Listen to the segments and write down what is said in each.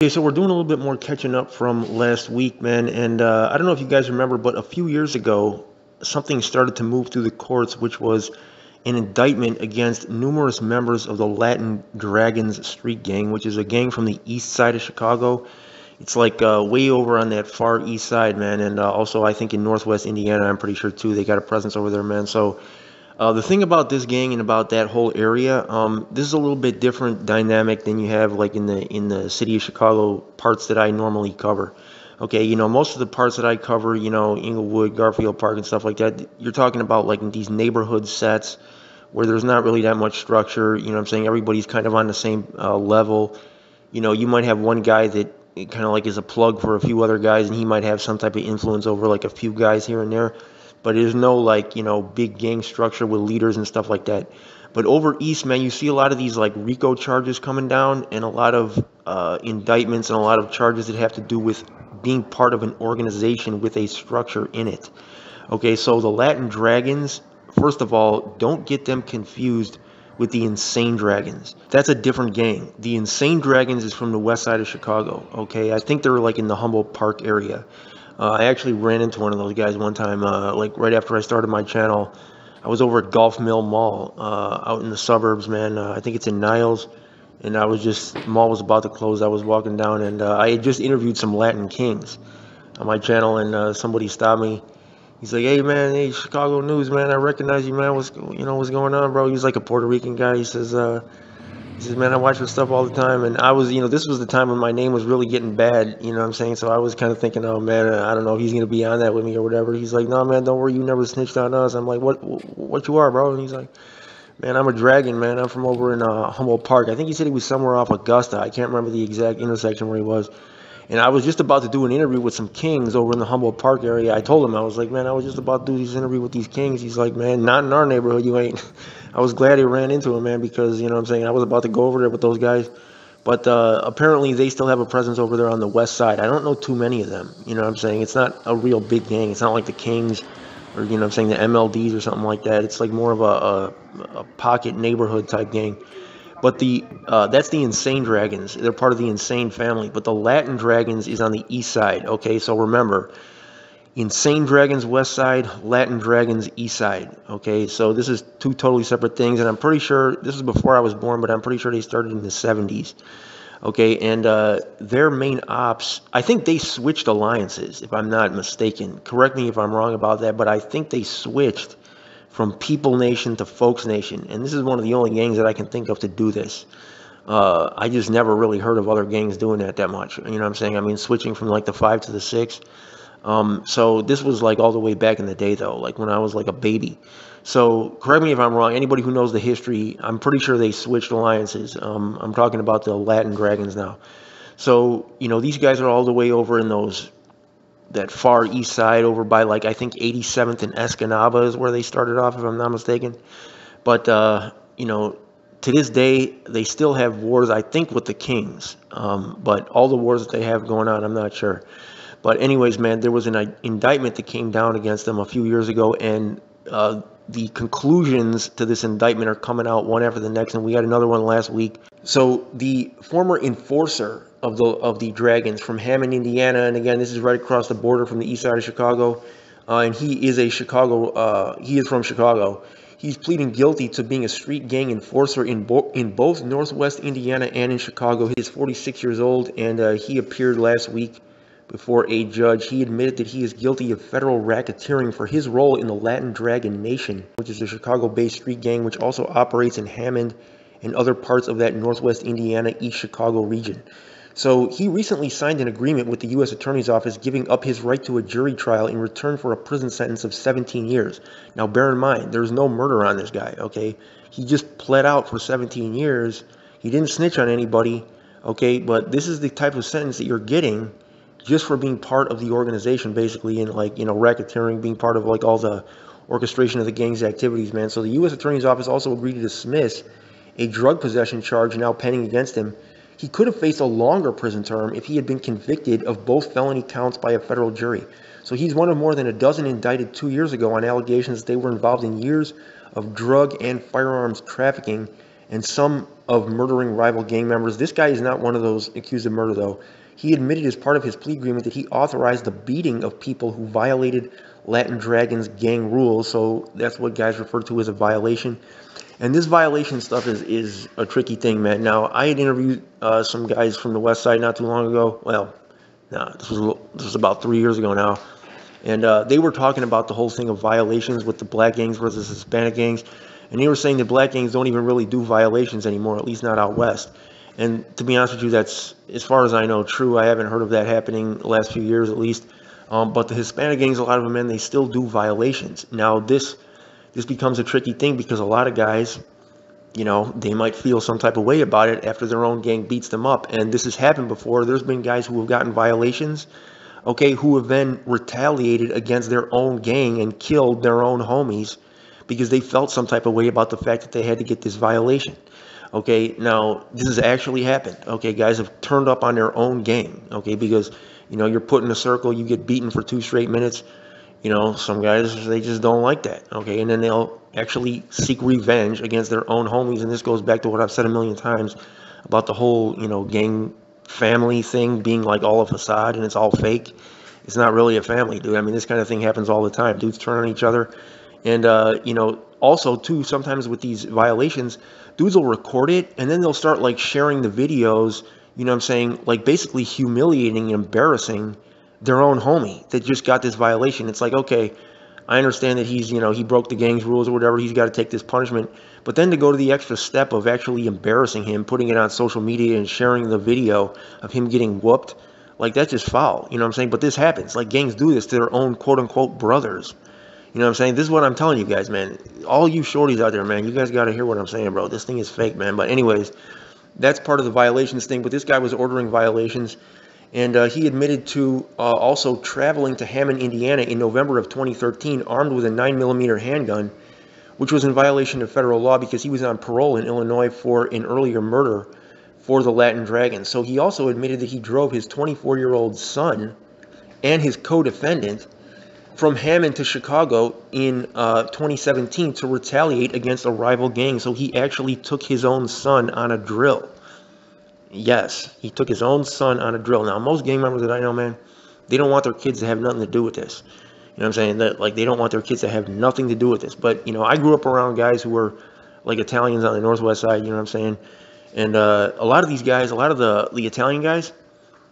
Okay, so we're doing a little bit more catching up from last week, man. And I don't know if you guys remember, but a few years ago, something started to move through the courts, which was an indictment against numerous members of the Latin Dragons street gang, which is a gang from the east side of Chicago. It's like way over on that far east side, man. And also, I think in northwest Indiana, I'm pretty sure too, they got a presence over there, man. So the thing about this gang and about that whole area, this is a little bit different dynamic than you have like in the city of Chicago parts that I normally cover. Okay, most of the parts that I cover, Inglewood, Garfield Park, and stuff like that, you're talking about like these neighborhood sets where there's not really that much structure. You know what I'm saying? Everybody's kind of on the same level. You might have one guy that kind of like is a plug for a few other guys, and he might have some type of influence over like a few guys here and there. But there's no like, big gang structure with leaders and stuff like that. But over east, man, you see a lot of these like RICO charges coming down, and a lot of indictments and a lot of charges that have to do with being part of an organization with a structure in it. Okay, so the Latin Dragons, first of all, don't get them confused with the Insane Dragons. That's a different gang. The Insane Dragons is from the west side of Chicago. Okay, I think they're like in the Humboldt Park area. I actually ran into one of those guys one time, like right after I started my channel. I was over at Golf Mill Mall out in the suburbs, man. I think it's in Niles. And mall was about to close. I was walking down, and I had just interviewed some Latin Kings on my channel, and somebody stopped me. He's like, "Hey, man, hey, Chicago News, man. I recognize you, man. What's going on, bro?" He's like a Puerto Rican guy. He says, "Man, I watch your stuff all the time." And I was, this was the time when my name was really getting bad, you know what I'm saying? So I was kind of thinking, oh, man, I don't know if he's going to be on that with me or whatever. He's like, "No, man, don't worry. You never snitched on us." I'm like, what you are, bro? And he's like, "Man, I'm a dragon, man. I'm from over in Humboldt Park." I think he said he was somewhere off Augusta. I can't remember the exact intersection where he was. And I was just about to do an interview with some kings over in the Humboldt Park area. I told him, I was like, "Man, I was just about to do this interview with these kings." He's like, "Man, not in our neighborhood, you ain't." I was glad he ran into him, man, because, you know what I'm saying, I was about to go over there with those guys. But apparently they still have a presence over there on the west side. I don't know too many of them. You know what I'm saying? It's not a real big gang. It's not like the Kings or, you know what I'm saying, the MLDs or something like that. It's like more of a pocket neighborhood type gang. But that's the Insane Dragons. They're part of the Insane family. But the Latin Dragons is on the east side. Okay, so remember, Insane Dragons west side, Latin Dragons east side. Okay, so this is two totally separate things, and I'm pretty sure this is before I was born, but I'm pretty sure they started in the 70s. Okay, and their main ops, I think they switched alliances, if I'm not mistaken. Correct me if I'm wrong about that, but I think they switched from People Nation to Folks Nation, and this is one of the only gangs that I can think of to do this. I just never really heard of other gangs doing that much. You know what I'm saying? I mean, switching from like the 5 to the 6. So this was like all the way back in the day, though, like when I was like a baby. So correct me if I'm wrong. Anybody who knows the history, I'm pretty sure they switched alliances. I'm talking about the Latin Dragons now. So, these guys are all the way over in that far east side over by like I think 87th and Escanaba is where they started off, if I'm not mistaken. But to this day they still have wars, I think, with the Kings. But all the wars that they have going on, I'm not sure. But anyways, man, there was an indictment that came down against them a few years ago, and the conclusions to this indictment are coming out one after the next, and we had another one last week. So the former enforcer of the Dragons from Hammond, Indiana, and again, this is right across the border from the east side of Chicago, and he is from Chicago. He's pleading guilty to being a street gang enforcer in both northwest Indiana and in Chicago. He is 46 years old, and he appeared last week before a judge. He admitted that he is guilty of federal racketeering for his role in the Latin Dragon Nation, which is a Chicago-based street gang which also operates in Hammond and other parts of that northwest Indiana, East Chicago region. So he recently signed an agreement with the U.S. Attorney's Office giving up his right to a jury trial in return for a prison sentence of 17 years. Now, bear in mind, there's no murder on this guy, okay? He just pled out for 17 years. He didn't snitch on anybody, okay? But this is the type of sentence that you're getting just for being part of the organization, basically, and like, racketeering, being part of like all the orchestration of the gang's activities, man. So the U.S. Attorney's Office also agreed to dismiss a drug possession charge now pending against him. He could have faced a longer prison term if he had been convicted of both felony counts by a federal jury. So he's one of more than a dozen indicted 2 years ago on allegations that they were involved in years of drug and firearms trafficking, and some of murdering rival gang members. This guy is not one of those accused of murder, though. He admitted as part of his plea agreement that he authorized the beating of people who violated Latin Dragon's gang rules. So that's what guys refer to as a violation. And this violation stuff is a tricky thing, man. Now, I had interviewed some guys from the West Side not too long ago. Well, no, this was about 3 years ago now. And they were talking about the whole thing of violations with the black gangs versus Hispanic gangs. And they were saying that black gangs don't even really do violations anymore, at least not out west. And to be honest with you, that's, as far as I know, true. I haven't heard of that happening the last few years, at least. But the Hispanic gangs, a lot of them, men, they still do violations. Now, this becomes a tricky thing because a lot of guys, you know, they might feel some type of way about it after their own gang beats them up. And this has happened before. There's been guys who have gotten violations, okay, who have then retaliated against their own gang and killed their own homies because they felt some type of way about the fact that they had to get this violation. Okay, now, this has actually happened. Okay, guys have turned up on their own gang, okay, because, you know, you're put in a circle, you get beaten for 2 straight minutes. You know, some guys, they just don't like that, okay? And then they'll actually seek revenge against their own homies. And this goes back to what I've said a million times about the whole, you know, gang family thing being like all a facade and it's all fake. It's not really a family, dude. I mean, this kind of thing happens all the time. Dudes turn on each other. And, you know, also, too, sometimes with these violations, dudes will record it and then they'll start, like, sharing the videos, you know what I'm saying, like, basically humiliating and embarrassing their own homie that just got this violation. It's like, okay, I understand that he's, you know, he broke the gang's rules or whatever. He's got to take this punishment. But then to go to the extra step of actually embarrassing him, putting it on social media and sharing the video of him getting whooped, like, that's just foul. You know what I'm saying? But this happens. Like, gangs do this to their own quote-unquote brothers. You know what I'm saying? This is what I'm telling you guys, man. All you shorties out there, man, you guys got to hear what I'm saying, bro. This thing is fake, man. But anyways, that's part of the violations thing. But this guy was ordering violations. And he admitted to also traveling to Hammond, Indiana in November of 2013 armed with a 9mm handgun, which was in violation of federal law because he was on parole in Illinois for an earlier murder for the Latin Dragon. So he also admitted that he drove his 24-year-old son and his co-defendant from Hammond to Chicago in 2017 to retaliate against a rival gang. So he actually took his own son on a drill. Yes, he took his own son on a drill. Now, most gang members that I know, man, they don't want their kids to have nothing to do with this. You know what I'm saying? That, like, they don't want their kids to have nothing to do with this. But, you know, I grew up around guys who were, like, Italians on the Northwest side, you know what I'm saying? And a lot of these guys, a lot of the Italian guys,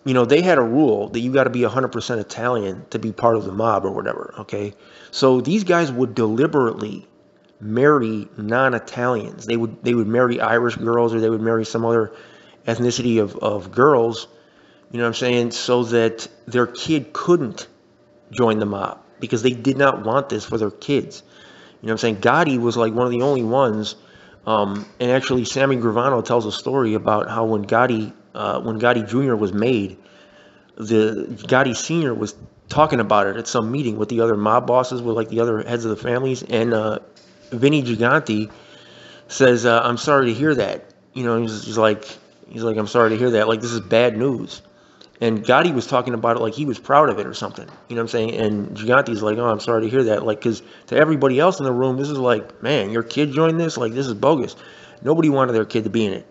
you know, they had a rule that you got to be 100% Italian to be part of the mob or whatever, okay? So these guys would deliberately marry non-Italians. They would marry Irish girls or they would marry some other ethnicity of girls, you know what I'm saying, so that their kid couldn't join the mob because they did not want this for their kids. You know what I'm saying? Gotti was like one of the only ones, and actually Sammy Gravano tells a story about how when Gotti Jr. was made, the Gotti Sr. was talking about it at some meeting with the other mob bosses, with like the other heads of the families, and Vinny Gigante says, I'm sorry to hear that. You know, he's like, I'm sorry to hear that. Like, this is bad news. And Gotti was talking about it like he was proud of it or something. You know what I'm saying? And Gigante's like, oh, I'm sorry to hear that. Like, because to everybody else in the room, this is like, man, your kid joined this? Like, this is bogus. Nobody wanted their kid to be in it.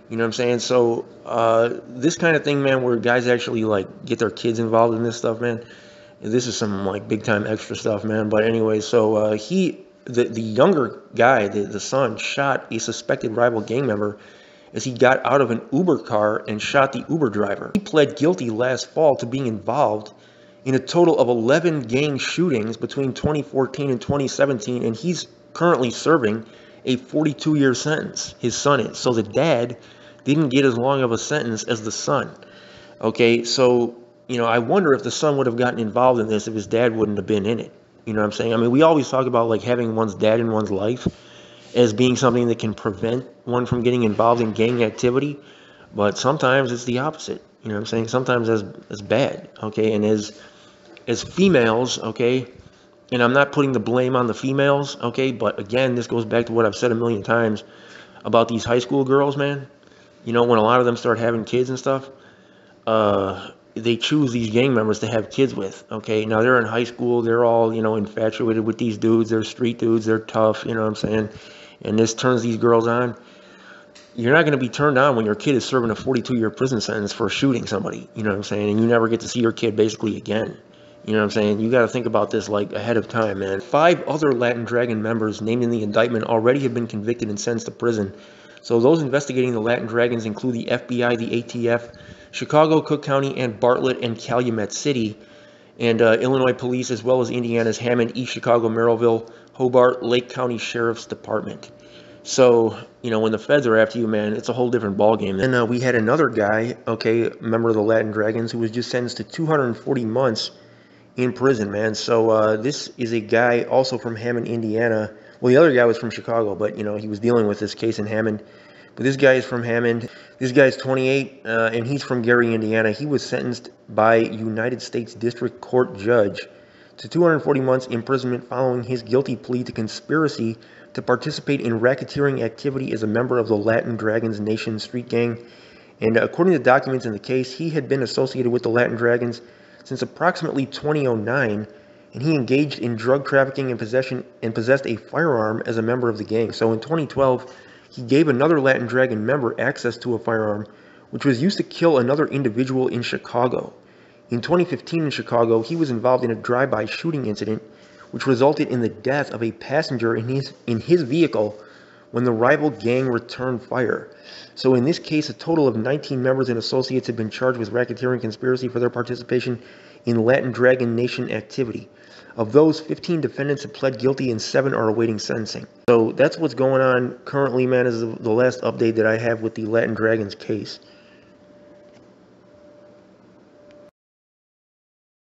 You know what I'm saying? So this kind of thing, man, where guys actually, like, get their kids involved in this stuff, man, this is some, like, big-time extra stuff, man. But anyway, so the younger guy, the son, shot a suspected rival gang member as he got out of an Uber car and shot the Uber driver. He pled guilty last fall to being involved in a total of 11 gang shootings between 2014 and 2017, and he's currently serving a 42-year sentence. His son is. So the dad didn't get as long of a sentence as the son. Okay, so, you know, I wonder if the son would have gotten involved in this if his dad wouldn't have been in it. You know what I'm saying? I mean, we always talk about, like, having one's dad in one's life as being something that can prevent one from getting involved in gang activity, but sometimes it's the opposite. You know what I'm saying? Sometimes as bad, okay? And as females, okay, and I'm not putting the blame on the females, okay, but again, this goes back to what I've said a million times about these high school girls, man. You know, when a lot of them start having kids and stuff, they choose these gang members to have kids with, okay? Now, they're in high school. They're all, you know, infatuated with these dudes. They're street dudes. They're tough, you know what I'm saying? And this turns these girls on. you're not going to be turned on when your kid is serving a 42-year prison sentence for shooting somebody, you know what I'm saying? And you never get to see your kid basically again. You know what I'm saying? You got to think about this like ahead of time, man. 5 other Latin Dragon members named in the indictment already have been convicted and sentenced to prison. So those investigating the Latin Dragons include the FBI, the ATF, Chicago, Cook County, and Bartlett and Calumet City, and Illinois police, as well as Indiana's Hammond, East Chicago, Merrillville, Hobart, Lake County Sheriff's Department. So, you know, when the feds are after you, man, it's a whole different ballgame. And we had another guy, okay, member of the Latin Dragons, who was just sentenced to 240 months in prison, man. So this is a guy also from Hammond, Indiana. Well, the other guy was from Chicago, but, you know, he was dealing with this case in Hammond. But this guy is from Hammond. This guy's 28, and he's from Gary, Indiana. He was sentenced by United States District Court judge to 240 months imprisonment following his guilty plea to conspiracy to participate in racketeering activity as a member of the Latin Dragons Nation street gang. And according to documents in the case, he had been associated with the Latin Dragons since approximately 2009, and he engaged in drug trafficking and possessed a firearm as a member of the gang. So in 2012, he gave another Latin Dragon member access to a firearm, which was used to kill another individual in Chicago. In 2015 in Chicago, he was involved in a drive-by shooting incident, which resulted in the death of a passenger in his vehicle when the rival gang returned fire. So in this case, a total of 19 members and associates have been charged with racketeering conspiracy for their participation in Latin Dragon Nation activity. Of those, 15 defendants have pled guilty and 7 are awaiting sentencing. So that's what's going on currently, man, is the last update that I have with the Latin Dragons case.